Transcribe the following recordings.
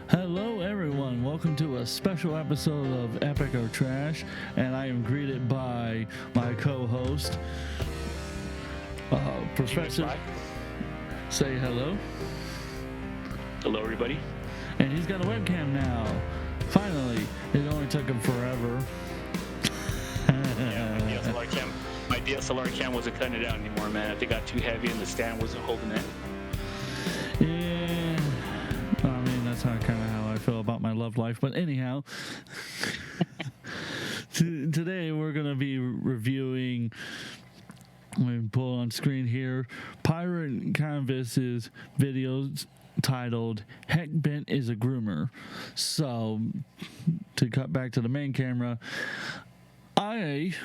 Hello, everyone. Welcome to a special episode of Epic or Trash, and I am greeted by my co-host, Professor. Mcfly. Say hello. Hello, everybody. And he's got a webcam now. Finally, it only took him forever. My DSLR cam wasn't cutting it out anymore, man. I think it got too heavy and the stand wasn't holding it. Yeah, I mean that's kind of how I feel about my love life. But anyhow, today we're gonna be reviewing. Let me pull on screen here. Pirate Canvas's videos titled "Heck Bent is a Groomer." So, to cut back to the main camera, I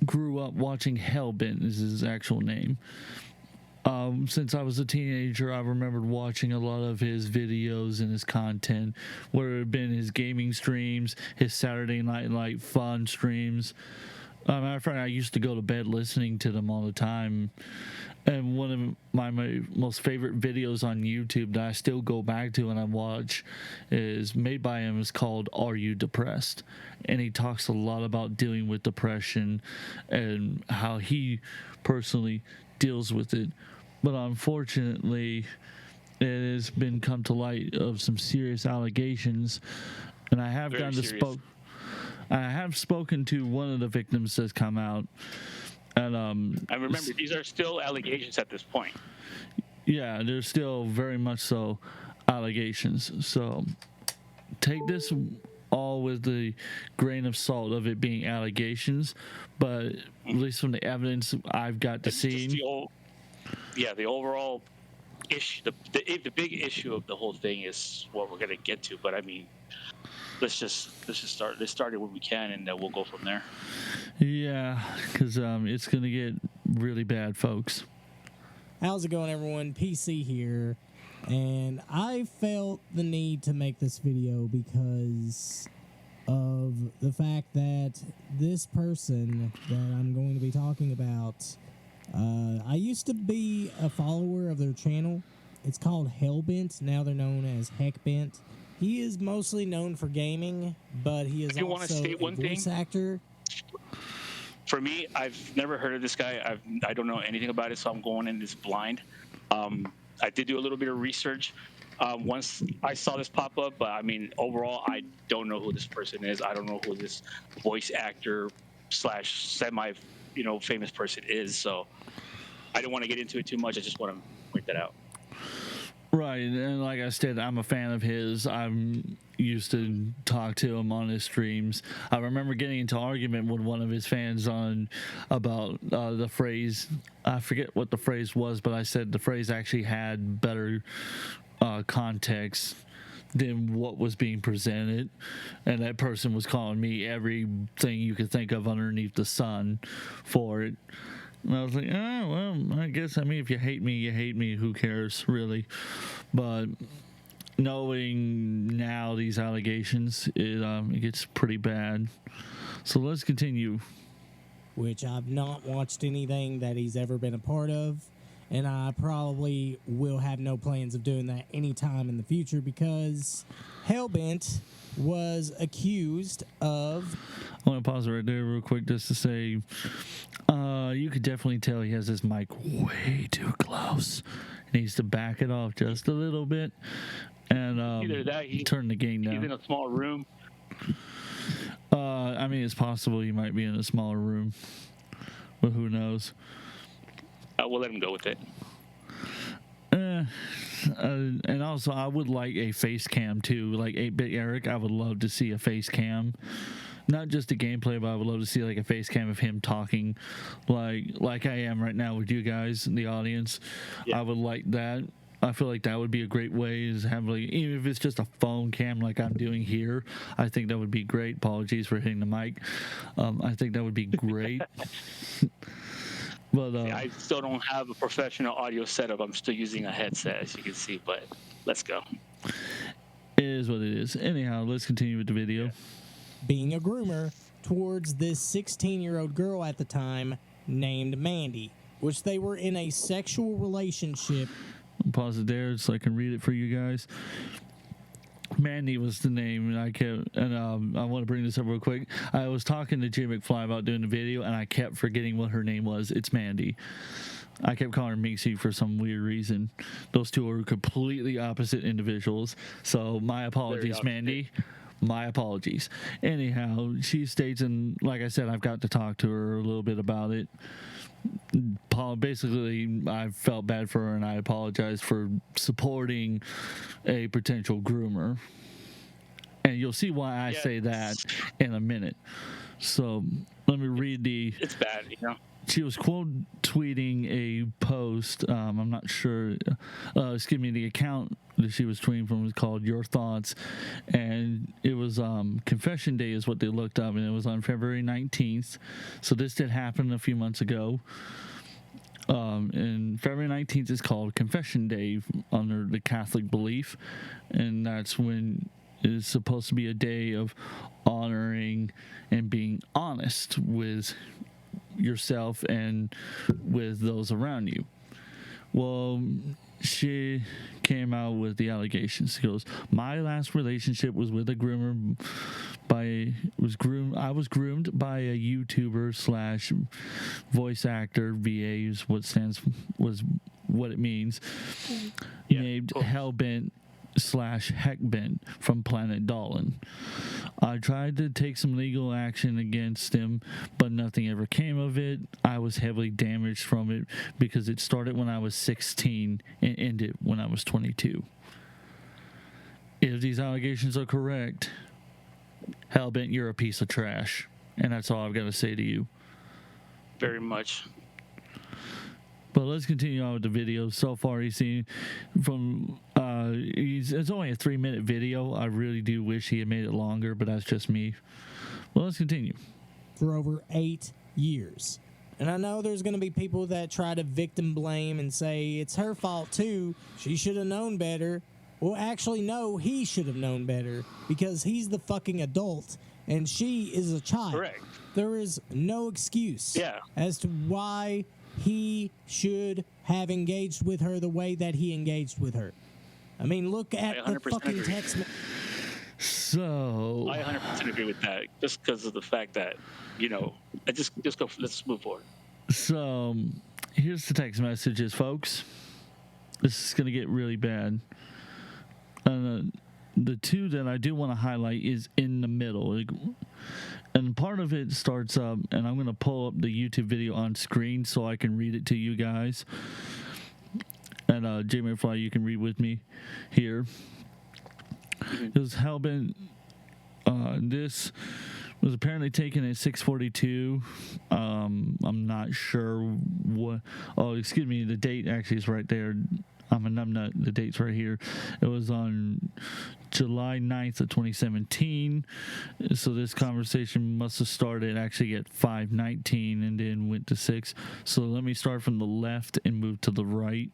grew up watching Hellbent is his actual name. Since I was a teenager, I remembered watching a lot of his videos and his content, whether it had been his gaming streams, his Saturday Night Fun streams. Matter of fact, I used to go to bed listening to them all the time. And one of my most favorite videos on YouTube that I still go back to and I watch is made by him. It's called "Are You Depressed?" And he talks a lot about dealing with depression and how he personally deals with it. But unfortunately, it has been come to light of some serious allegations, and I have I have spoken to one of the victims that's come out. And I remember these are still allegations at this point. Yeah, there's still very much so allegations. So take this all with the grain of salt of it being allegations, but at least from the evidence I've got to see. The overall issue, the big issue of the whole thing is what we're gonna get to. But I mean, let's just start. Let's start it when we can, and we'll go from there. Yeah, because it's gonna get really bad, folks. How's it going, everyone? PC here, and I felt the need to make this video because of the fact that this person that I'm going to be talking about, I used to be a follower of their channel. It's called Hellbent. Now they're known as Heckbent. He is mostly known for gaming, but he is also a voice actor. For me, I've never heard of this guy. I don't know anything about it, so I'm going in this blind. I did do a little bit of research once I saw this pop up, but I mean, overall, I don't know who this person is. I don't know who this voice actor / semi, famous person is. So I don't want to get into it too much. I just want to point that out. Right, and like I said, I'm a fan of his. I'm used to talk to him on his streams. I remember getting into an argument with one of his fans about the phrase. I forget what the phrase was, but I said the phrase actually had better context than what was being presented, and that person was calling me everything you could think of underneath the sun for it. And I was like, well, I guess, if you hate me, you hate me. Who cares, really? But knowing now these allegations, it gets pretty bad. So let's continue. Which I've not watched anything that he's ever been a part of, and I probably will have no plans of doing that anytime in the future because Hellbent was accused of... I want to pause right there real quick just to say, you could definitely tell he has his mic way too close. He needs to back it off just a little bit and Either that, turn the gain down. He's in a small room. It's possible he might be in a smaller room, but who knows? We'll let him go with it. And also, I would like a face cam too. Like 8-Bit Eric, I would love to see a face cam. Not just a gameplay, but I would love to see like a face cam of him talking like I am right now with you guys in the audience. Yeah. I would like that. I feel like that would be a great way is have even if it's just a phone cam like I'm doing here, I think that would be great. Apologies for hitting the mic. I think that would be great. But I still don't have a professional audio setup. I'm still using a headset, as you can see, but let's go. It is what it is. Anyhow, let's continue with the video. Being a groomer towards this 16-year-old girl at the time named Mandy, which they were in a sexual relationship. Pause it there so I can read it for you guys. Mandy was the name, and I want to bring this up real quick. I was talking to Jay Mcfly about doing the video, and I kept forgetting what her name was. It's Mandy. I kept calling her Mixie for some weird reason. Those two are completely opposite individuals. So my apologies, Mandy. My apologies. Anyhow, she states, and like I said, I've got to talk to her a little bit about it. Basically, I felt bad for her, and I apologize for supporting a potential groomer. And you'll see why I say that in a minute. So let me read the... It's bad, you know? She was quote tweeting a post. I'm not sure. The account that she was tweeting from was called Your Thoughts, and it was Confession Day is what they looked up, and it was on February 19th. So this did happen a few months ago. And February 19th is called Confession Day under the Catholic belief, and that's when it's supposed to be a day of honoring and being honest with yourself and with those around you. Well, she came out with the allegations. She goes, my last relationship was with a groomer. I was groomed by a YouTuber / voice actor. VA is what it means. Named Hellbent / Heckbent from Planet Dolan. I tried to take some legal action against him, but nothing ever came of it. I was heavily damaged from it because it started when I was 16 and ended when I was 22. If these allegations are correct, Hellbent, you're a piece of trash. And that's all I've got to say to you. Very much. But let's continue on with the video. So far, he's seen from it's only a 3-minute video. I really do wish he had made it longer, but that's just me. Well, let's continue. For over 8 years. And I know there's going to be people that try to victim blame and say it's her fault too. She should have known better. Well, actually, no, he should have known better because he's the fucking adult and she is a child. Correct. There is no excuse as to why he should have engaged with her the way that he engaged with her. I mean, look at the fucking agree. text. So I 100% agree with that, just because of the fact that, you know, just go. Let's move forward. So here's the text messages, folks. This is gonna get really bad. The two that I do want to highlight is in the middle. And part of it starts up, and I'm going to pull up the YouTube video on screen so I can read it to you guys. And Jay Mcfly, you can read with me here. It was Hellbent. This was apparently taken at 6:42. I'm not sure what. Oh, excuse me. The date actually is right there. I'm a numbnut. The date's right here. It was on July 9th of 2017. So this conversation must have started actually at 5:19 and then went to 6. So let me start from the left and move to the right.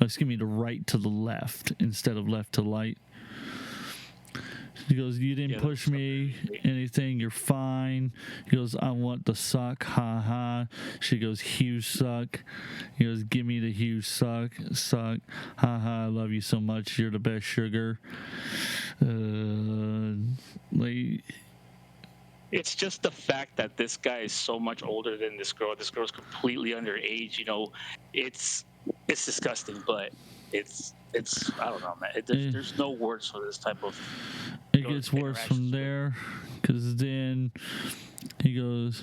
Excuse me, the right to the left instead of left to right. He goes, you didn't push me anything. You're fine. He goes, I want the suck. Ha ha. She goes, huge suck. He goes, give me the huge suck. Suck. Ha ha. I love you so much. You're the best sugar. It's just the fact that this guy is so much older than this girl. This girl's completely underage. You know, it's disgusting, but it's I don't know, man. There's no words for this type of. It gets worse from there, because then she goes,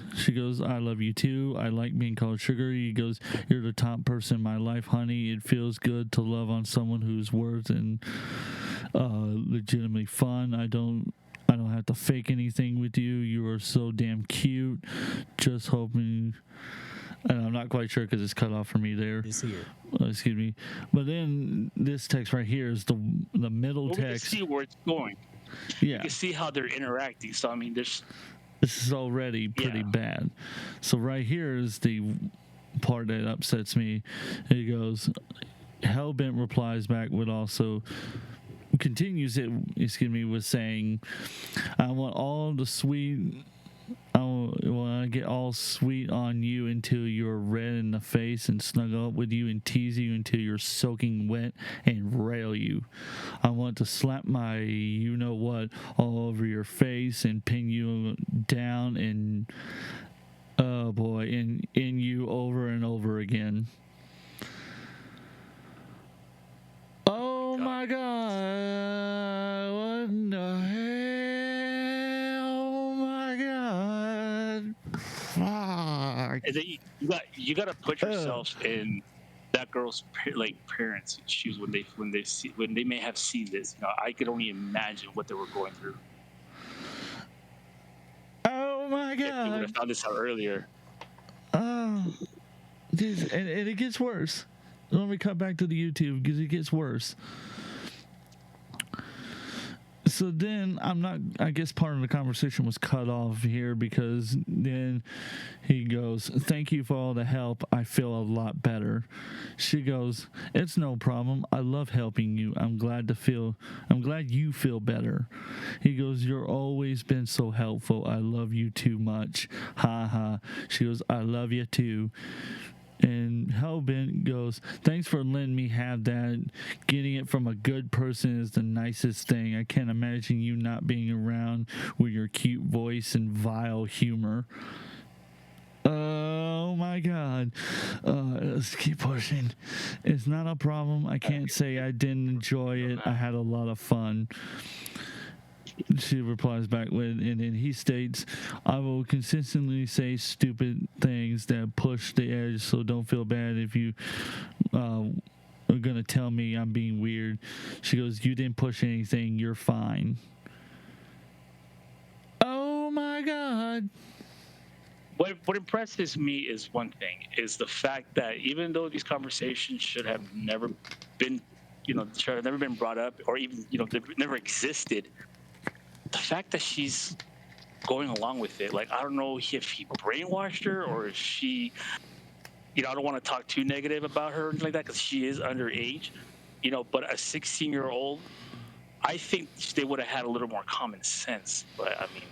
I love you too. I like being called sugar. He goes, you're the top person in my life, honey. It feels good to love on someone who's worth and legitimately fun. I don't have to fake anything with you. You are so damn cute. Just hoping. And I'm not quite sure because it's cut off for me there. It's here. Excuse me. But then this text right here is the middle text. We can see where it's going. Yeah. You can see how they're interacting. So, I mean, this is already pretty bad. So right here is the part that upsets me. He goes, Hellbent replies back with also... continues it, excuse me, with saying, I want all the sweet... to get all sweet on you until you're red in the face and snuggle up with you and tease you until you're soaking wet and rail you. I want to slap my you-know-what all over your face and pin you down and, oh boy, in you over and over again. Oh my God, what in the hell? Oh my God. Fuck. And then you got to put yourself in that girl's parents' shoes when they may have seen this. You know, I could only imagine what they were going through. Oh my If they would God. have found this out earlier. Oh, geez, and it gets worse. Let me cut back to the YouTube because it gets worse. So then I guess part of the conversation was cut off here because then he goes, "Thank you for all the help. I feel a lot better." She goes, "It's no problem. I love helping you. I'm glad you feel better." He goes, "You're always been so helpful. I love you too much. Ha ha." She goes, "I love you too." And Hellbent goes, "Thanks for letting me have that. Getting it from a good person is the nicest thing. I can't imagine you not being around with your cute voice and vile humor." Oh my God. Let's keep pushing. "It's not a problem. I can't say I didn't enjoy it. I had a lot of fun." She replies back with, and then he states, "I will consistently say stupid things that push the edge, so don't feel bad if you are going to tell me I'm being weird." She goes, "You didn't push anything. You're fine." Oh my God. What impresses me is one thing, is the fact that even though these conversations should have never been, should have never been brought up, or even, they've never existed, the fact that she's going along with it, like, I don't know if he brainwashed her or if she, I don't want to talk too negative about her or anything like that because she is underage, but a 16-year-old, I think they would have had a little more common sense. But I mean,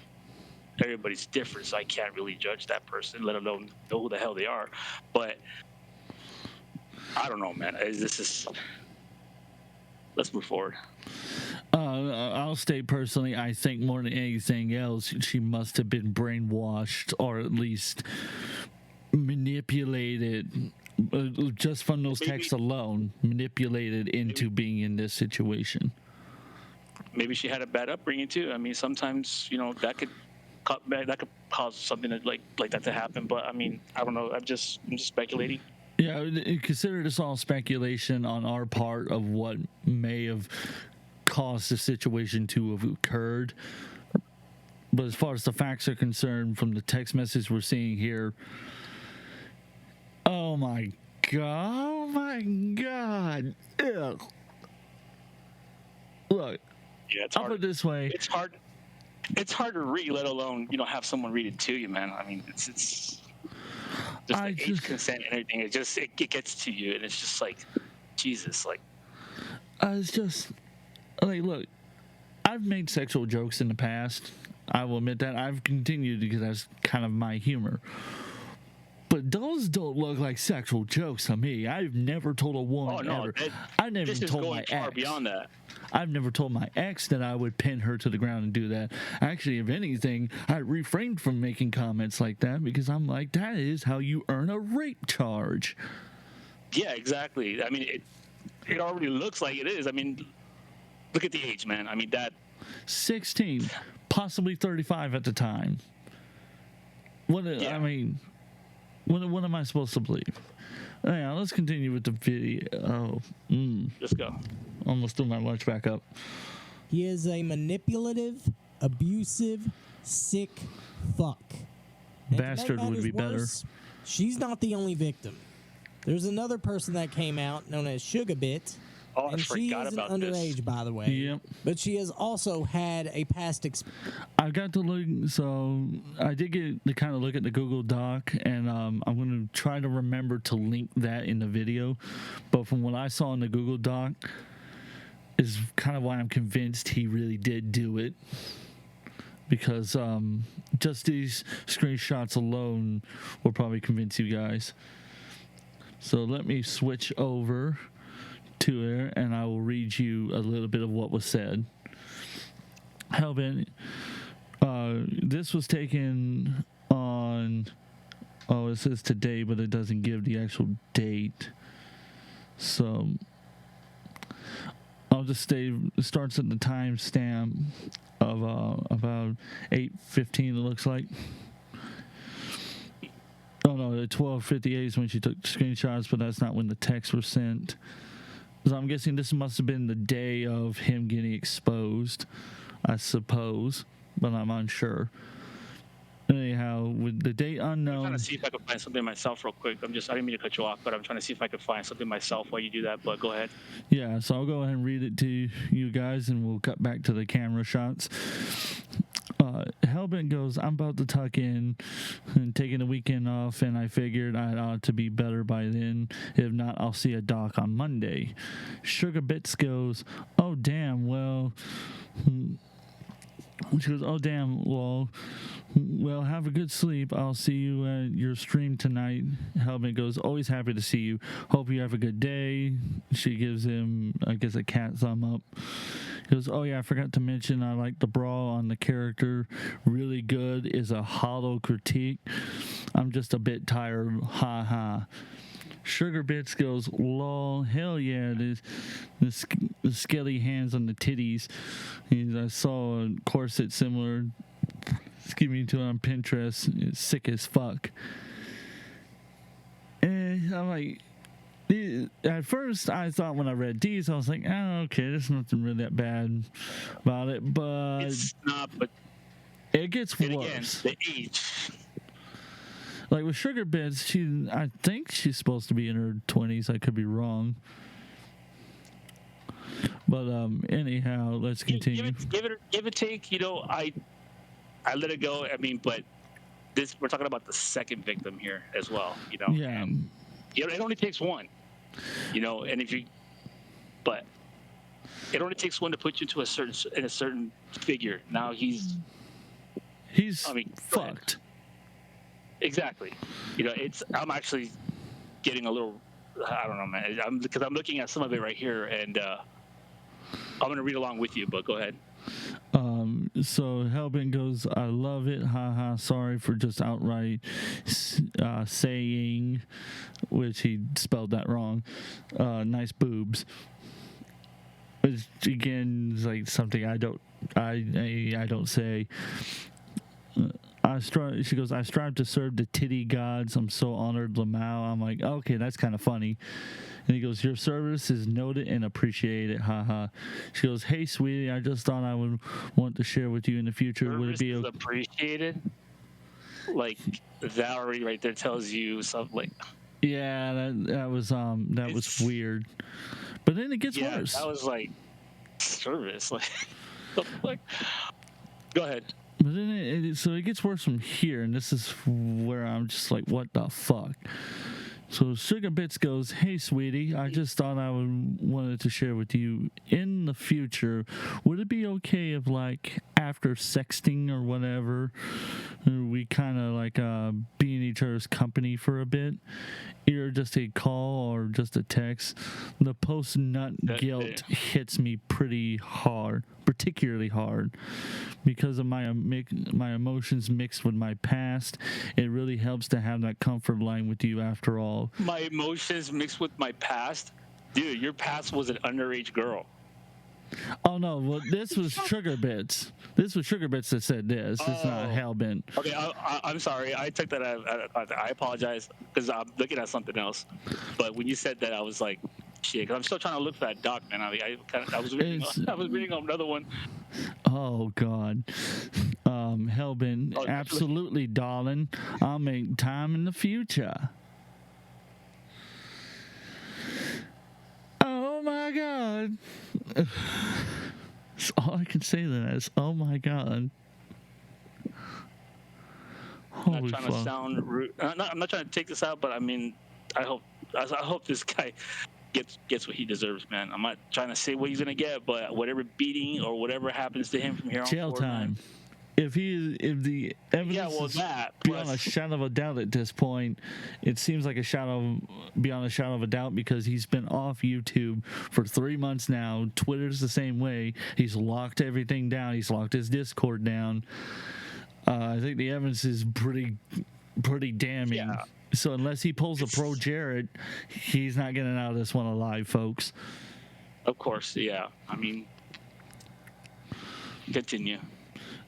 everybody's different, so I can't really judge that person, let alone know who the hell they are. But I don't know, man. Let's move forward. I'll state personally, I think more than anything else, she must have been brainwashed or at least manipulated, just from those texts alone, manipulated into being in this situation. Maybe she had a bad upbringing too. I mean, sometimes that could cause something like that to happen. But I mean, I don't know. I'm just speculating. Yeah, consider this all speculation on our part of what may have caused the situation to have occurred. But as far as the facts are concerned, from the text message we're seeing here, oh my God. Ew. Look, yeah, it's hard. I'll put it this way. It's hard to read, let alone, have someone read it to you, man. I mean, it's just age consent and everything. It gets to you, and it's just like, Jesus, like. It's just, like, look, I've made sexual jokes in the past. I will admit that. I've continued because that's kind of my humor. But those don't look like sexual jokes to me. I've never told a woman ever. I never told my ex. Beyond that. I've never told my ex that I would pin her to the ground and do that. Actually, if anything, I refrained from making comments like that because I'm like, that is how you earn a rape charge. Yeah, exactly. I mean, it already looks like it is. I mean, look at the age, man. I mean, 16, possibly 35 at the time. I mean, what am I supposed to believe? Yeah, let's continue with the video. Let's go. Almost threw my lunch back up. He is a manipulative, abusive, sick fuck. And Bastard would be better. She's not the only victim. There's another person that came out known as Sugarbit. Oh, and she is an underage, by the way. Yep. But she has also had a past experience. I got to look, so I did get to kind of look at the Google Doc, and I'm going to try to remember to link that in the video. But from what I saw in the Google Doc, is kind of why I'm convinced he really did do it. because just these screenshots alone will probably convince you guys. So let me switch over to it, and I will read you a little bit of what was said. Hellbent, this was taken on, it says today, but it doesn't give the actual date. So I'll just say it starts at the timestamp of about 8:15, it looks like. Oh no, at 12:58 is when she took screenshots, but that's not when the texts were sent. So I'm guessing this must have been the day of him getting exposed, I suppose, but I'm unsure. Anyhow, with the date unknown. I'm trying to see if I can find something myself real quick. I didn't mean to cut you off, but I'm trying to see if I can find something myself while you do that, but go ahead. Yeah, so I'll go ahead and read it to you guys, and we'll cut back to the camera shots. Hellbent goes, I'm about to tuck in and taking the weekend off, and I figured I ought to be better by then. If not, I'll see a doc on Monday. Sugar Bits goes, oh, damn, well... She goes, oh, damn, well, have a good sleep. I'll see you at your stream tonight. Hellbent goes, always happy to see you. Hope you have a good day. She gives him, I guess, a cat thumb up. He goes, oh, yeah, I forgot to mention I like the brawl on the character. Really good is a hollow critique. I'm just a bit tired. Ha ha. Sugar Bits goes, lol, hell yeah, the skelly hands on the titties. I saw a corset similar, to on Pinterest. It's sick as fuck. And I'm like, at first I thought when I read these, I was like, oh, okay, there's nothing really that bad about it, but it's not, but it gets worse. Again, the age. Like with Sugar Bits, I think she's supposed to be in her 20s. I could be wrong. But anyhow, let's continue. Give it take. I let it go. I mean, but we're talking about the second victim here as well. Yeah. And, it only takes one. But it only takes one to put you into a certain figure. Now he's fucked. Exactly. I'm actually getting a little, I don't know, man. Because I'm looking at some of it right here, and I'm going to read along with you, but go ahead. So Hellbent goes, I love it. Haha. Sorry for just outright saying, which he spelled that wrong. Nice boobs. Which again is like something I don't say. She goes, I strive to serve the titty gods. I'm so honored, Lamau. I'm like, okay, that's kind of funny. And he goes, your service is noted and appreciated. Haha. She goes, hey, sweetie, I just thought I would want to share with you in the future. Service would it be is appreciated? Like, that already right there tells you something. Like, yeah, that was weird. But then it gets worse. That was like service. Like, go ahead. But then it gets worse from here, and this is where I'm just like, what the fuck? So Sugar Bits goes, hey, sweetie, I just thought I wanted to share with you in the future, would it be okay if, like, after sexting or whatever, we kind of, like, be in each other's company for a bit? Either just a call or just a text. The post-nut guilt hits me pretty hard, particularly hard, because of my emotions mixed with my past. It really helps to have that comfort line with you after all. My emotions mixed with my past? Dude, your past was an underage girl. Oh, no. Well, this was Sugar Bits. This was Sugar Bits that said this. It's not Hellbent. Okay, I'm sorry. I took that I apologize because I'm looking at something else. But when you said that, I was like, shit, because I'm still trying to look for that doc, man. I was reading another one. Oh, God. Hellbent, absolutely, darling. I'll make time in the future. Oh, my God. That's all I can say to that is, oh my God. Holy I'm not trying to sound rude. I'm not trying to take this out, but I mean, I hope this guy gets what he deserves, man. I'm not trying to say what he's gonna get, but whatever beating or whatever happens to him from here on jail forward, time. if the evidence Yeah, well, is that beyond a plus, shadow of a doubt at this point, it seems like beyond a shadow of a doubt, because he's been off YouTube for 3 months now. Twitter's the same way. He's locked everything down. He's locked his Discord down. I think the evidence is pretty damning. Yeah. So unless he pulls a pro Jarrett, he's not getting out of this one alive, folks. of course, yeah. I mean, continue.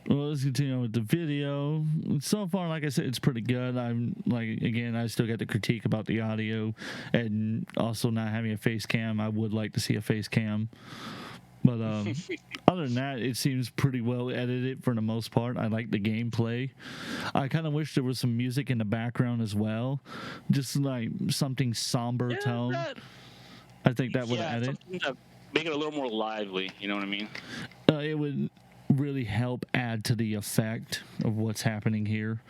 Well, let's continue with the video. So far, like I said, it's pretty good. I'm like, again, I still got the critique about the audio and also not having a face cam. I would like to see a face cam. But other than that, it seems pretty well edited for the most part. I like the gameplay. I kind of wish there was some music in the background as well. Just like something somber tone. I think that would add it. Make it a little more lively, you know what I mean? It would really help add to the effect of what's happening here.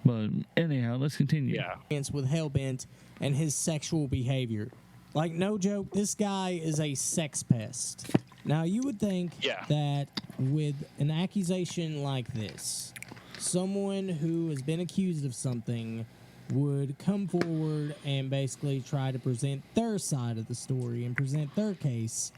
But anyhow, let's continue. Yeah. With Hellbent and his sexual behavior. Like, no joke, this guy is a sex pest. Now, you would think that with an accusation like this, someone who has been accused of something would come forward and basically try to present their side of the story and present their case.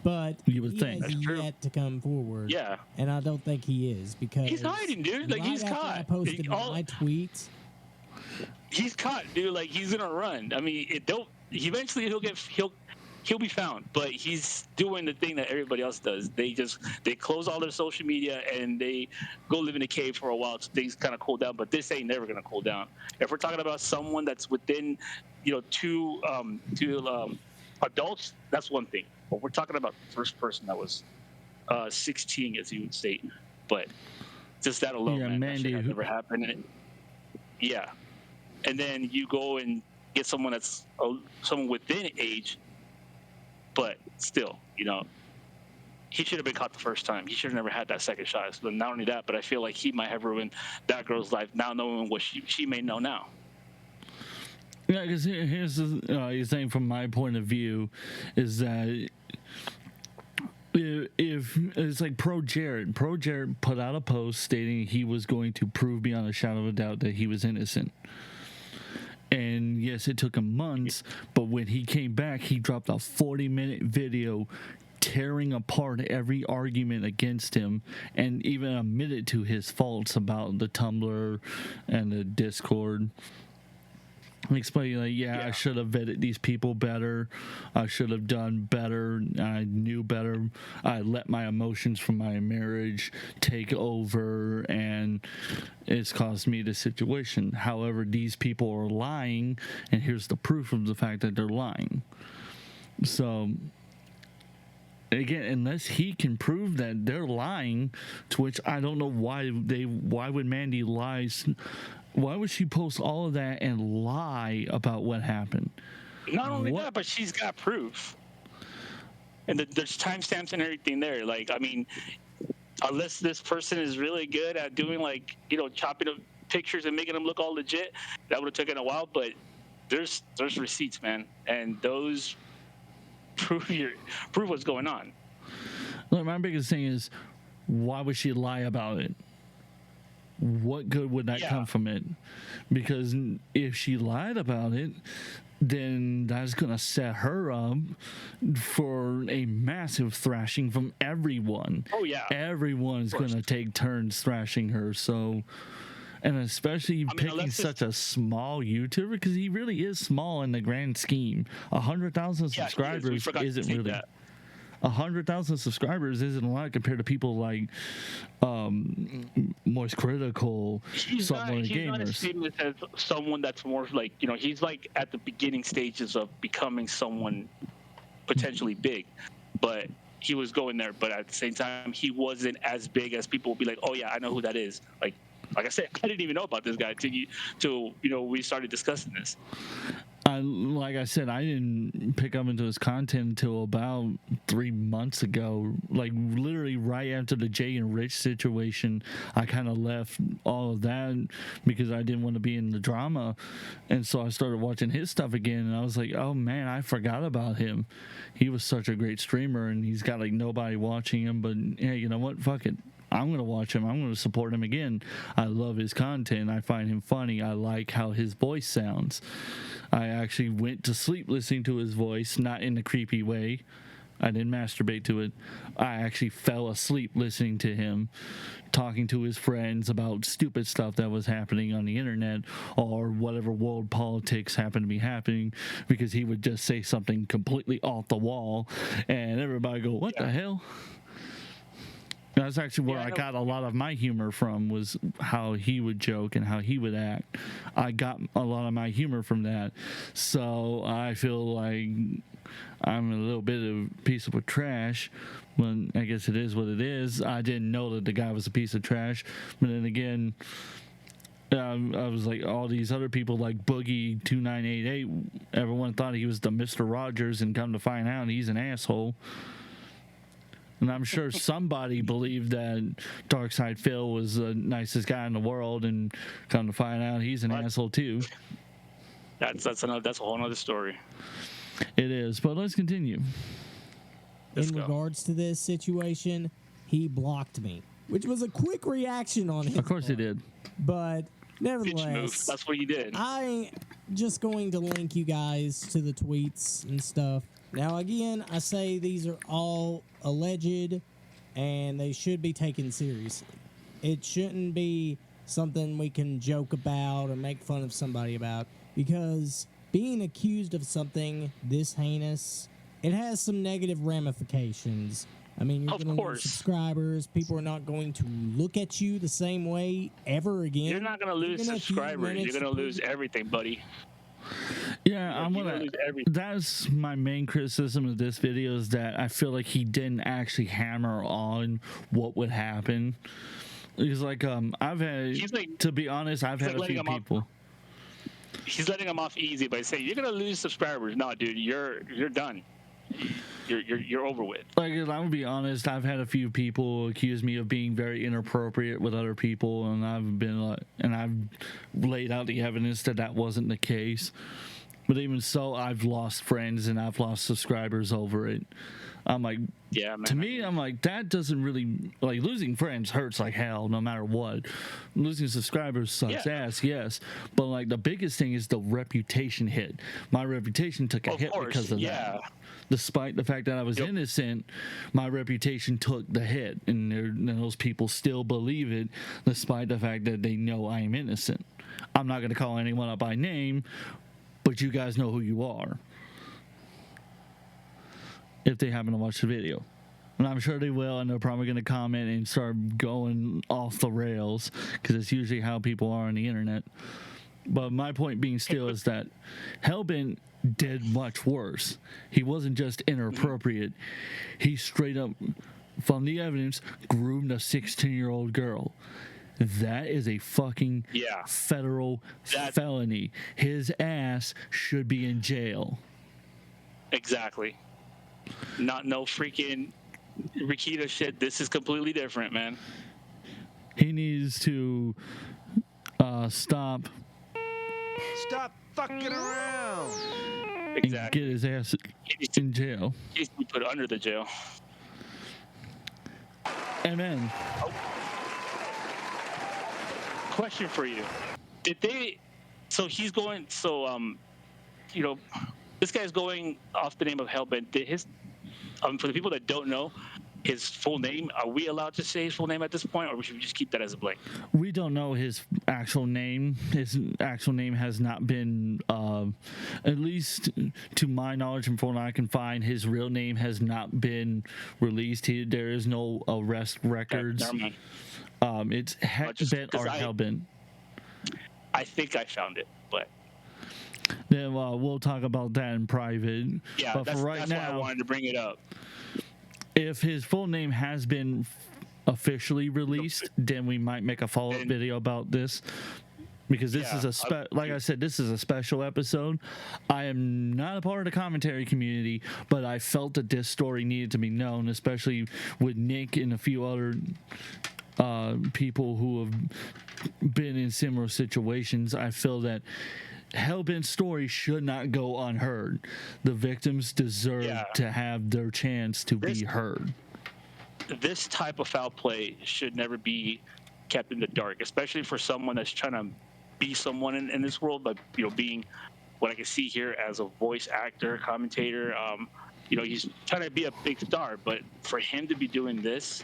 But you would he think. has yet to come forward. Yeah. And I don't think he is, because he's hiding, dude. Like, he's after caught. I posted my tweets. He's caught, dude. Like, he's gonna run. I mean, eventually he'll be found, but he's doing the thing that everybody else does. They close all their social media and they go live in a cave for a while so things kind of cool down. But this ain't never gonna cool down. If we're talking about someone that's within, two adults, that's one thing. But we're talking about the first person that was 16, as you would state. But just that alone, man, Mandy, that never happened. Yeah, and then you go and get someone that's someone within age, but still, he should have been caught the first time. He should have never had that second shot. So not only that, but I feel like he might have ruined that girl's life now, knowing what she may know now. Yeah, because here's the thing from my point of view is that if it's like Pro Jarrett put out a post stating he was going to prove beyond a shadow of a doubt that he was innocent. And yes, it took him months, but when he came back, he dropped a 40-minute video tearing apart every argument against him and even admitted to his faults about the Tumblr and the Discord. Explaining like, I should have vetted these people better. I should have done better. I knew better. I let my emotions from my marriage take over, and it's caused me this situation. However, these people are lying, and here's the proof of the fact that they're lying. So, again, unless he can prove that they're lying, to which I don't know why would Mandy lie. Why would she post all of that and lie about what happened? Not only that, but she's got proof. And there's timestamps and everything there. Like, I mean, unless this person is really good at doing, chopping up pictures and making them look all legit, that would have taken a while. But there's receipts, man. And those prove what's going on. Look, my biggest thing is, why would she lie about it? What good would that come from it? Because if she lied about it, then that's going to set her up for a massive thrashing from everyone. Oh, yeah. Everyone's going to take turns thrashing her. So, and especially picking such a small YouTuber, because he really is small in the grand scheme. 100,000 subscribers isn't really... 100,000 subscribers isn't a lot compared to people like Moist Critical, he's not as famous as someone that's more like, he's like at the beginning stages of becoming someone potentially big, but he was going there. But at the same time, he wasn't as big as people would be like, oh yeah, I know who that is. Like I said, I didn't even know about this guy till we started discussing this. Like I said, I didn't pick up into his content until about 3 months ago. Like literally right after the Jay and Rich situation, I kind of left all of that because I didn't want to be in the drama. And so I started watching his stuff again, and I was like, oh man, I forgot about him. He was such a great streamer, and he's got like nobody watching him. But yeah, you know what? Fuck it. I'm going to watch him. I'm going to support him again. I love his content. I find him funny. I like how his voice sounds. I actually went to sleep listening to his voice, not in a creepy way. I didn't masturbate to it. I actually fell asleep listening to him talking to his friends about stupid stuff that was happening on the internet or whatever world politics happened to be happening, because he would just say something completely off the wall and everybody go, what the hell? That's actually where I got a lot of my humor from, was how he would joke and how he would act. I got a lot of my humor from that. So I feel like I'm a little bit of a piece of trash. Well, I guess it is what it is. I didn't know that the guy was a piece of trash. But then again, I was like, all these other people like Boogie 2988, everyone thought he was the Mr. Rogers, and come to find out he's an asshole. And I'm sure somebody believed that Darkside Phil was the nicest guy in the world, and come to find out he's an asshole too. That's a whole other story. It is, but let's continue. In regards to this situation, he blocked me, which was a quick reaction on his Of course part. he did. But nevertheless, that's what he did. I'm just going to link you guys to the tweets and stuff. Now, again, I say these are all alleged, and they should be taken seriously. It shouldn't be something we can joke about or make fun of somebody about, because being accused of something this heinous, it has some negative ramifications. I mean, you're going to lose subscribers. People are not going to look at you the same way ever again. You're not going to lose subscribers. You're going to lose everything, buddy. Yeah, I'm gonna. That's my main criticism of this video, is that I feel like he didn't actually hammer on what would happen. He's like, I've had, to be honest, I've had a few people. He's letting him off easy by saying, "You're gonna lose subscribers." No, dude, you're done. You're over with. Like, I'm gonna be honest, I've had a few people accuse me of being very inappropriate with other people, and I've been like, and I've laid out the evidence that that wasn't the case. But even so, I've lost friends and I've lost subscribers over it. I'm like, yeah, man. To me, I'm like, that doesn't really, like, losing friends hurts like hell no matter what. Losing subscribers sucks ass, yes. But like, the biggest thing is the reputation hit. My reputation took a hit because of that. Despite the fact that I was innocent, my reputation took the hit, and those people still believe it, despite the fact that they know I am innocent. I'm not going to call anyone up by name, but you guys know who you are, if they happen to watch the video. And I'm sure they will, and they're probably going to comment and start going off the rails, because it's usually how people are on the internet. But my point being still is that Hellbent did much worse. He wasn't just inappropriate. He straight up, from the evidence, groomed a 16-year-old girl. That is a fucking federal felony. His ass should be in jail. Exactly. No freaking Rikita shit. This is completely different, man. He needs to stop fucking around. Exactly. And get his ass in jail. He needs to be put under the jail. Amen. Oh. Question for you. Did they, so he's going, you know, this guy's going off the name of Hellbent. Did his, for the people that don't know his full name, are we allowed to say his full name at this point, or should we just keep that as a blank? We don't know his actual name. His actual name has not been, at least to my knowledge and from what I can find, his real name has not been released. There is no arrest records. Never mind. It's Heckbent or Hellbent. I think I found it, but then we'll talk about that in private. Yeah, but for right that's now, why I wanted to bring it up. If his full name has been officially released, then we might make a follow-up video about this, because this is like I said, this is a special episode. I am not a part of the commentary community, but I felt that this story needed to be known, especially with Nick and a few other people who have been in similar situations. I feel that Hellbent's story should not go unheard. The victims deserve to have their chance to be heard. this type of foul play should never be kept in the dark, especially for someone that's trying to be someone in this world, but being what I can see here as a voice actor, commentator. He's trying to be a big star, but for him to be doing this,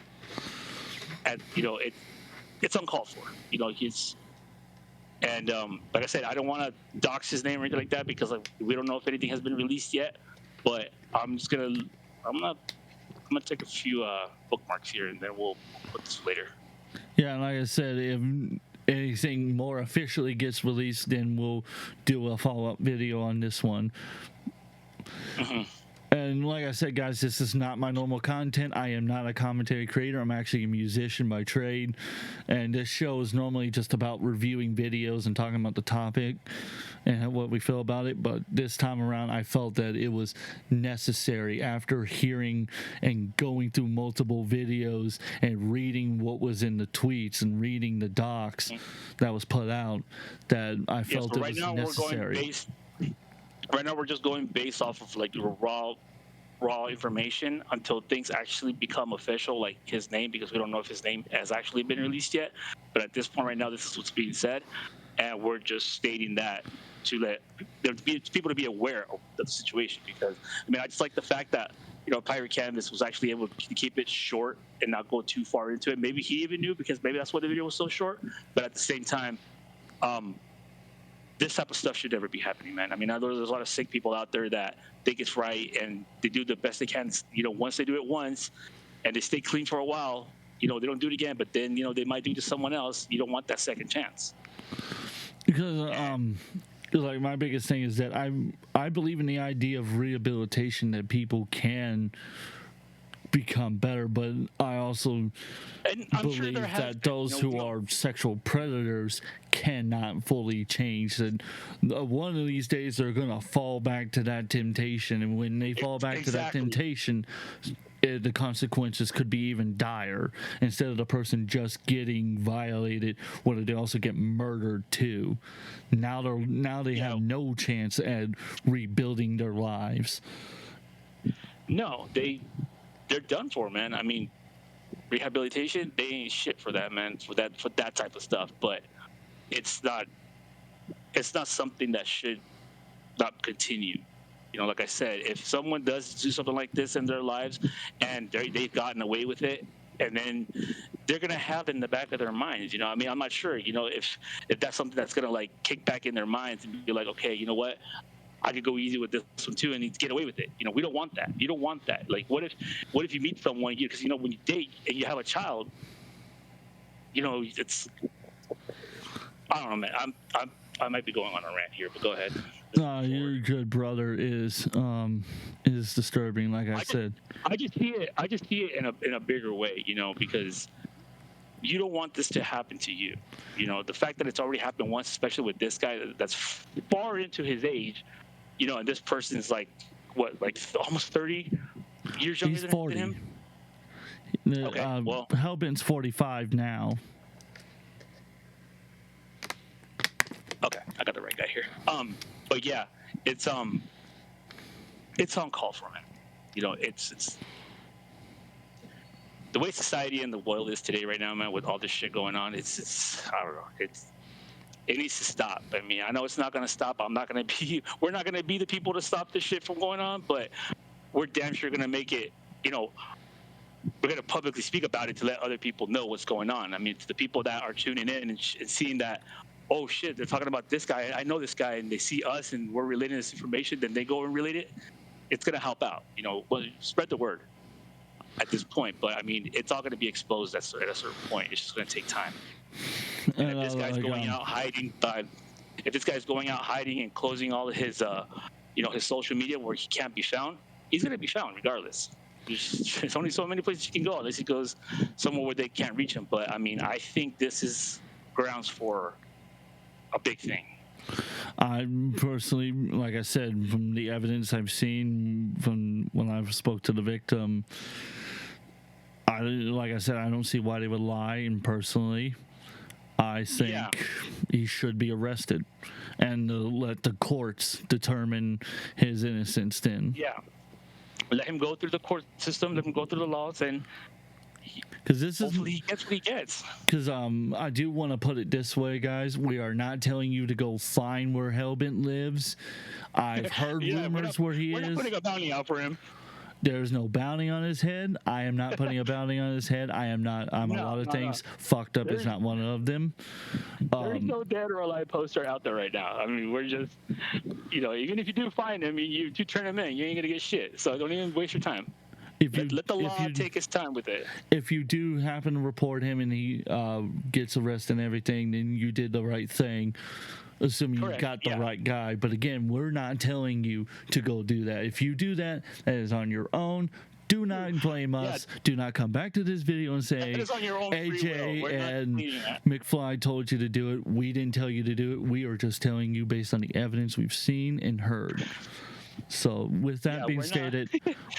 it's uncalled for. He's and like I said, I don't want to dox his name or anything like that because we don't know if anything has been released yet. But I'm gonna take a few bookmarks here, and then we'll put this later. Yeah, and like I said, if anything more officially gets released, then we'll do a follow-up video on this one. Mm-hmm. And like I said, guys, this is not my normal content. I am not a commentary creator. I'm actually a musician by trade. And this show is normally just about reviewing videos and talking about the topic and what we feel about it. But this time around, I felt that it was necessary after hearing and going through multiple videos and reading what was in the tweets and reading the docs that was put out, that I felt it was necessary. Right now, we're just going based off of like raw information until things actually become official, like his name, because we don't know if his name has actually been released yet. But at this point, right now, this is what's being said, and we're just stating that to let people to be aware of the situation. Because I just like the fact that Pirate Canvas was actually able to keep it short and not go too far into it. Maybe he even knew because maybe that's why the video was so short. But at the same time, this type of stuff should never be happening, man. I know there's a lot of sick people out there that think it's right and they do the best they can. Once they do it once and they stay clean for a while, they don't do it again. But then, they might do it to someone else. You don't want that second chance. Because, like, my biggest thing is that I believe in the idea of rehabilitation, that people can become better, but I also believe that those who are sexual predators cannot fully change. And one of these days they're going to fall back to that temptation, and when they fall back to that temptation, the consequences could be even dire. Instead of the person just getting violated, what if they also get murdered too? Now they have no chance at rebuilding their lives. No, they're done for, man. Rehabilitation, they ain't shit for that, man. For that type of stuff. But it's not something that should not continue. Like I said, if someone does do something like this in their lives and they've gotten away with it, and then they're gonna have it in the back of their minds. I'm not sure. If that's something that's gonna like kick back in their minds and be like, okay, you know what? I could go easy with this one too and get away with it. We don't want that. You don't want that. Like, what if you meet someone, because when you date and you have a child, it's, I don't know, man. I might be going on a rant here, but go ahead. Your good brother is disturbing. Like I said, I just see it in a bigger way, because you don't want this to happen to you. The fact that it's already happened once, especially with this guy that's far into his age. And this person's like almost 30 years younger He's 40. than him. Okay, Hellbent's 45 now. Okay, I got the right guy here. But yeah, it's uncalled for, man. It's the way society and the world is today, right now, man. With all this shit going on, it's I don't know. It needs to stop. I know it's not going to stop. We're not going to be the people to stop this shit from going on, but we're damn sure going to make it, we're going to publicly speak about it to let other people know what's going on. To the people that are tuning in and seeing that, oh shit, they're talking about this guy. I know this guy, and they see us and we're relating this information, then they go and relate it. It's going to help out, spread the word at this point. But it's all going to be exposed at a certain point. It's just going to take time. And if this guy's going out hiding, and closing all of his, his social media where he can't be found, he's going to be found regardless. There's only so many places he can go unless he goes somewhere where they can't reach him. But I think this is grounds for a big thing. I personally, like I said, from the evidence I've seen from when I spoke to the victim, like I said, I don't see why they would lie. And personally, I think he should be arrested and let the courts determine his innocence then. Yeah. Let him go through the court system, let him go through the laws, and Because this is hopefully he gets what he gets. because I do want to put it this way, guys. We are not telling you to go find where Hellbent lives. I've heard rumors where he We're is. not putting a bounty out for him. There's no bounty on his head. I am not putting a bounty on his head. I'm a lot of things. Fucked up is not one of them. There's no dead or alive poster out there right now. I mean, we're just, even if you do find him, you turn him in, you ain't gonna get shit. So don't even waste your time. Let the law take its time with it. If you do happen to report him and he gets arrested and everything, then you did the right thing. Assuming you got the right guy. But again, we're not telling you to go do that. If you do that, that is on your own. Do not blame us. Do not come back to this video and say AJ and Mcfly told you to do it. We didn't tell you to do it. We are just telling you based on the evidence we've seen and heard. So with that being stated,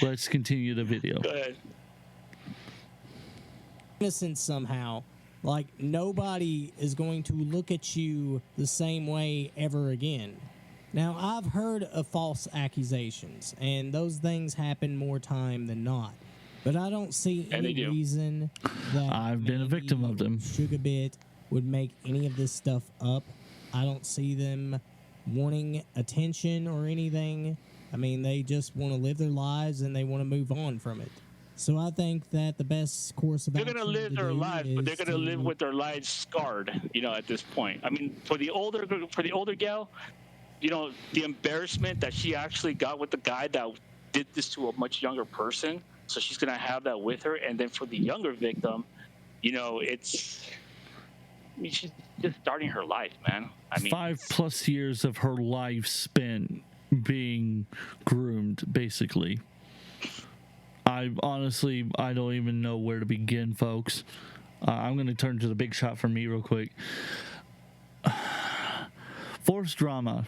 let's continue the video. Go ahead. Innocent somehow. Like, nobody is going to look at you the same way ever again. Now, I've heard of false accusations, and those things happen more time than not. But I don't see any reason that I've been a victim of them. Sugarbit would make any of this stuff up. I don't see them wanting attention or anything. I mean, they just want to live their lives, and they want to move on from it. So I think that the best course of action they're going to live their lives, but they're going to live with their lives scarred, at this point. I mean, for the older gal, the embarrassment that she actually got with the guy that did this to a much younger person, so she's going to have that with her. And then for the younger victim, she's just starting her life, man. I mean, 5+ years of her life spent being groomed, basically. I don't even know where to begin, folks. I'm going to turn to the big shot for me real quick. Force Drama,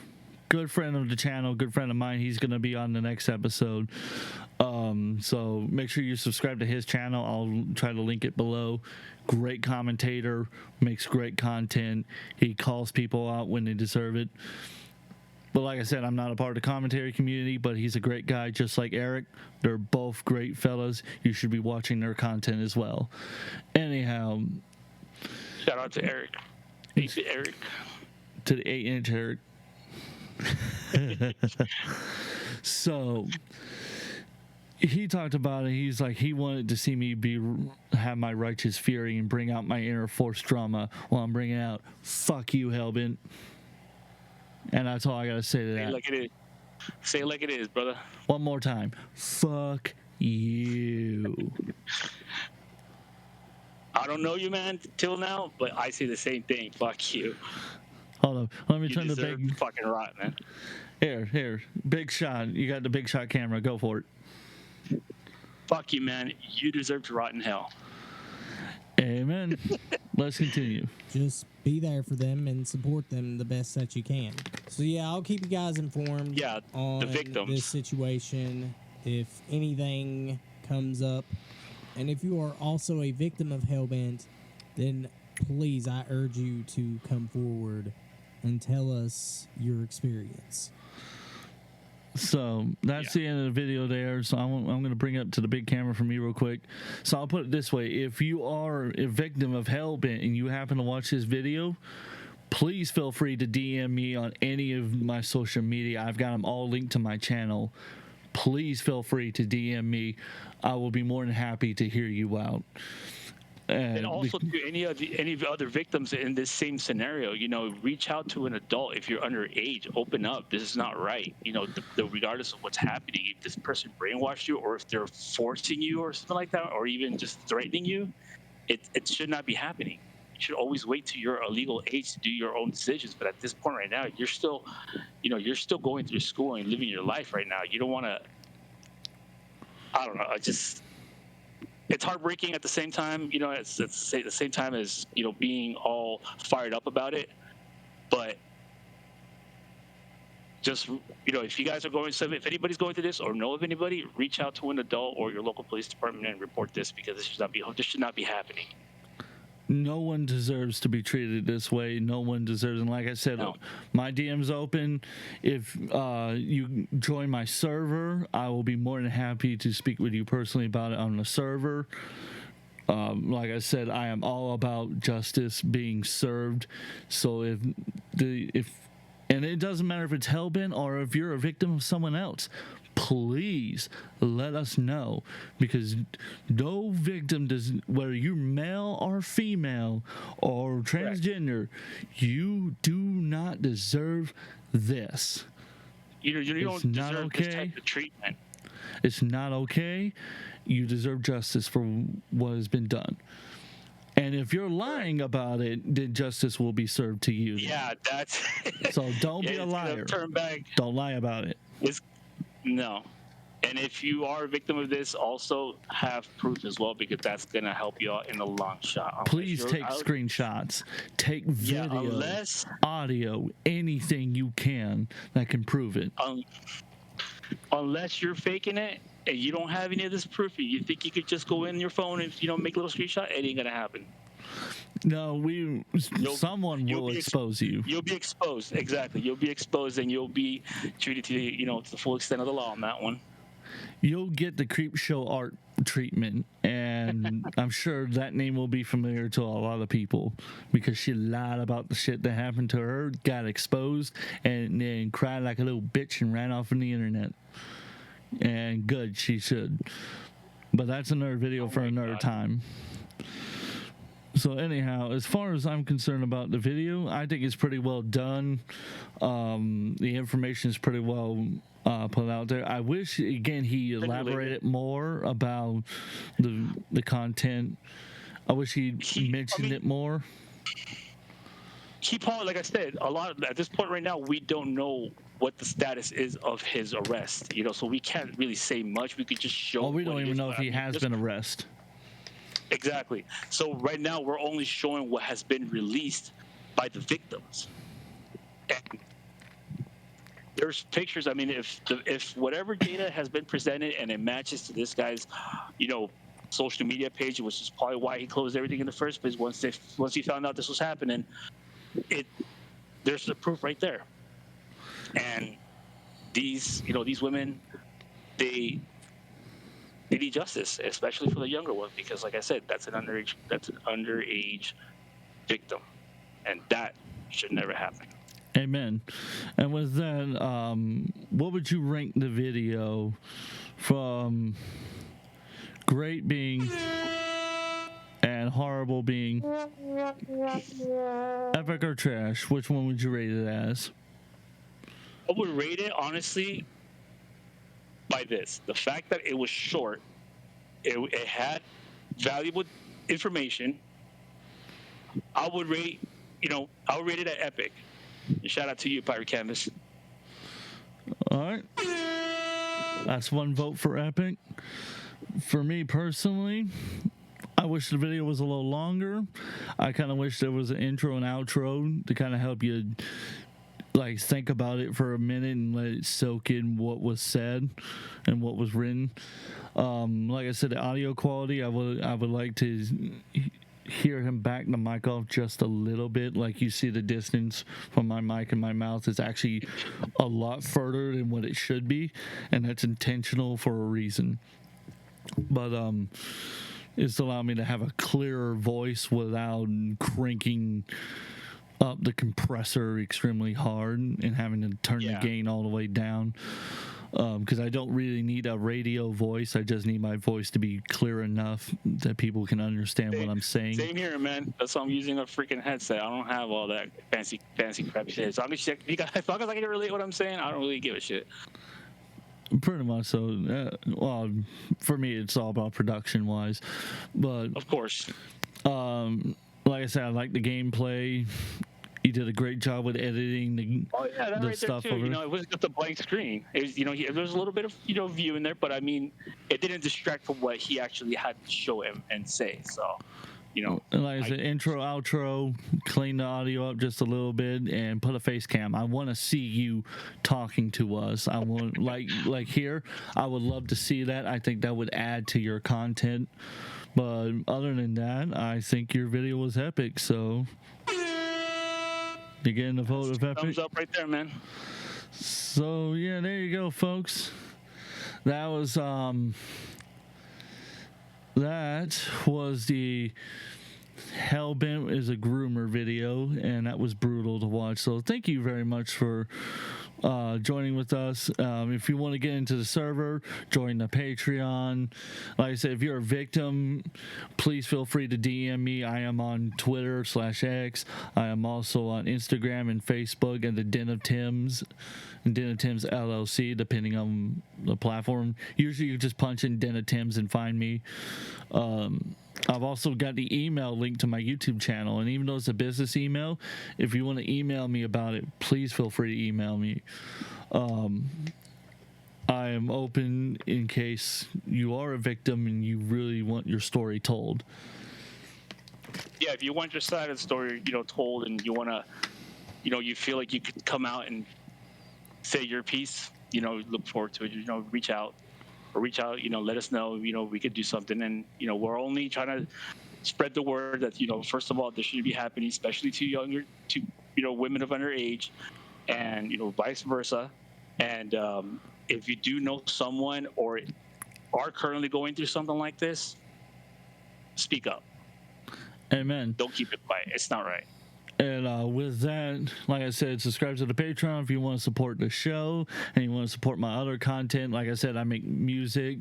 good friend of the channel, good friend of mine. He's going to be on the next episode. So make sure you subscribe to his channel. I'll try to link it below. Great commentator, makes great content. He calls people out when they deserve it. But like I said, I'm not a part of the commentary community, but he's a great guy, just like Eric. They're both great fellas. You should be watching their content as well. Anyhow. Shout out to Eric. Eric. To the 8-inch Eric. So he talked about it. He's like, he wanted to see me have my righteous fury and bring out my inner Force Drama while I'm bringing out, fuck you, Hellbent. And that's all I gotta say to that. Say it like it is. Say it like it is, brother. One more time. Fuck you. I don't know you, man, till now, but I say the same thing. Fuck you. Hold on. Let me turn the big fucking rot, man. Here. Big shot. You got the big shot camera. Go for it. Fuck you, man. You deserve to rot in hell. Amen. Let's continue. Just be there for them and support them the best that you can. So yeah, I'll keep you guys informed on the victims. This situation if anything comes up. And if you are also a victim of Hellbent, then please, I urge you to come forward and tell us your experience. So that's the end of the video there. So I'm going to bring it up to the big camera for me real quick. So I'll put it this way. If you are a victim of Hellbent and you happen to watch this video, please feel free to DM me on any of my social media. I've got them all linked to my channel. Please feel free to DM me. I will be more than happy to hear you out. And also to any other victims in this same scenario, reach out to an adult if you're underage. Open up. This is not right. Regardless of what's happening, if this person brainwashed you, or if they're forcing you, or something like that, or even just threatening you, it should not be happening. You should always wait till you're a legal age to do your own decisions. But at this point right now, you're still going through school and living your life right now. You don't want to. I don't know. It's heartbreaking at the same time, it's the same time as, being all fired up about it. But just, if you guys are if anybody's going through this or know of anybody, reach out to an adult or your local police department and report this, because this should not be happening. No one deserves to be treated this way. No one deserves. And like I said, my DM's open. If you join my server, I will be more than happy to speak with you personally about it on the server. Like I said, I am all about justice being served. So and it doesn't matter if it's Hellbent or if you're a victim of someone else, please let us know, because no victim does, whether you're male or female or transgender, you do not deserve this. You don't deserve this type of treatment. It's not okay. You deserve justice for what has been done. And if you're lying about it, then justice will be served to you. Yeah, that's... So don't be a liar. Turn back. Don't lie about it. No. And if you are a victim of this, also have proof as well, because that's going to help you out in the long shot. Please take screenshots, take video, audio, anything you can that can prove it. Unless you're faking it and you don't have any of this proof, you think you could just go in your phone and make a little screenshot, it ain't going to happen. No, someone will expose you. You'll be exposed, exactly. You'll be exposed, and you'll be treated to to the full extent of the law on that one. You'll get the creep show art treatment, and I'm sure that name will be familiar to a lot of people, because she lied about the shit that happened to her, got exposed, and then cried like a little bitch and ran off from the internet. And good, she should. But that's another video for another time. So anyhow, as far as I'm concerned about the video, I think it's pretty well done. The information is pretty well put out there. I wish, again, he elaborated more about the content. I wish he mentioned it more. Paul, like I said, at this point right now, we don't know what the status is of his arrest. So we can't really say much. We could just show. Well, we don't even know if he has been arrested. Exactly. So right now we're only showing what has been released by the victims. And there's pictures. I mean, if whatever data has been presented and it matches to this guy's, social media page, which is probably why he closed everything in the first place. Once he found out this was happening, there's the proof right there. And these women, they need justice, especially for the younger one, because, like I said, that's an underage victim, and that should never happen. Amen. And with that, what would you rank the video from great being and horrible being? Epic or trash? Which one would you rate it as? I would rate it, honestly, by this. The fact that it was short, it had valuable information. I would rate it at epic. Shout out to you, Pirate Canvas. All right. That's one vote for epic. For me personally, I wish the video was a little longer. I kind of wish there was an intro and outro to kind of help you think about it for a minute and let it soak in what was said and what was written. Like I said, the audio quality, I would like to hear him back the mic off just a little bit. Like, you see the distance from my mic and my mouth is actually a lot further than what it should be, and that's intentional for a reason. But it's allowed me to have a clearer voice without cranking up the compressor extremely hard and having to turn the gain all the way down, because I don't really need a radio voice. I just need my voice to be clear enough that people can understand what I'm saying. Same here, man. That's why I'm using a freaking headset. I don't have all that fancy crappy shit. As long as I can relate what I'm saying, I don't really give a shit. Pretty much so. Well, for me, it's all about production wise, but of course, like I said, I like the gameplay. You did a great job with editing that the right stuff there too. over. It wasn't just a blank screen. It was, there was a little bit of view in there, but I mean, it didn't distract from what he actually had to show him and say. So, And like I said, intro, outro, clean the audio up just a little bit, and put a face cam. I want to see you talking to us. I want like here. I would love to see that. I think that would add to your content. But other than that, I think your video was epic. So you're getting the vote of epic. Thumbs up right there, man. So yeah, there you go, folks. That was the that was the Hellbent is a Groomer video, and that was brutal to watch. So thank you very much for joining with us. If you want to get into the server, join the Patreon. Like I said, if you're a victim, please feel free to DM me. I am on Twitter/X. I am also on Instagram and Facebook and the Den of Tim's LLC, depending on the platform. Usually you just punch in Den of Tim's and find me. I've also got the email link to my YouTube channel, and even though it's a business email, if you want to email me about it, please feel free to email me. I am open in case you are a victim and you really want your story told. Yeah, if you want your side of the story, told, and you want to, you feel like you could come out and say your piece, look forward to it. Reach out, let us know, we could do something. And, we're only trying to spread the word that, first of all, this shouldn't be happening, especially to women of underage, and, vice versa. And if you do know someone or are currently going through something like this, speak up. Amen. Don't keep it quiet. It's not right. And with that, like I said, subscribe to the Patreon if you want to support the show and you want to support my other content. Like I said, I make music,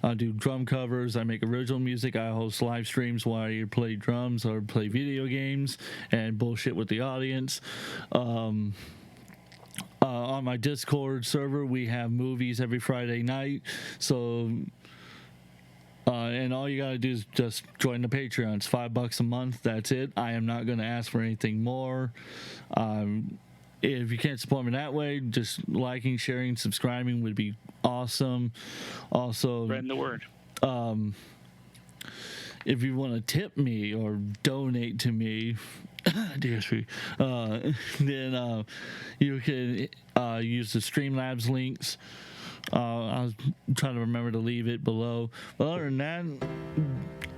I do drum covers, I make original music, I host live streams while I play drums or play video games and bullshit with the audience. On my Discord server, we have movies every Friday night. So... and all you gotta do is just join the Patreon. It's $5 a month. That's it. I am not gonna ask for anything more. If you can't support me that way, just liking, sharing, subscribing would be awesome. Also, spread the word. If you want to tip me or donate to me, then you can use the Streamlabs links. I was trying to remember to leave it below. But other than that,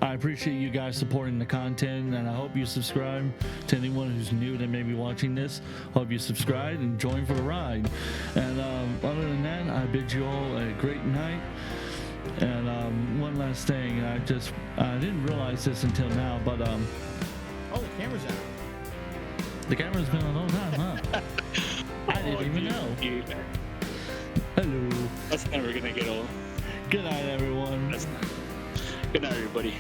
I appreciate you guys supporting the content, and I hope you subscribe. To anyone who's new that may be watching this, hope you subscribe and join for the ride. And other than that, I bid you all a great night. And one last thing, I didn't realize this until now, but oh, the camera's out. The camera's been on the whole time, huh? I didn't even know. Hello. That's never gonna get old. Good night, everyone. Good night, everybody.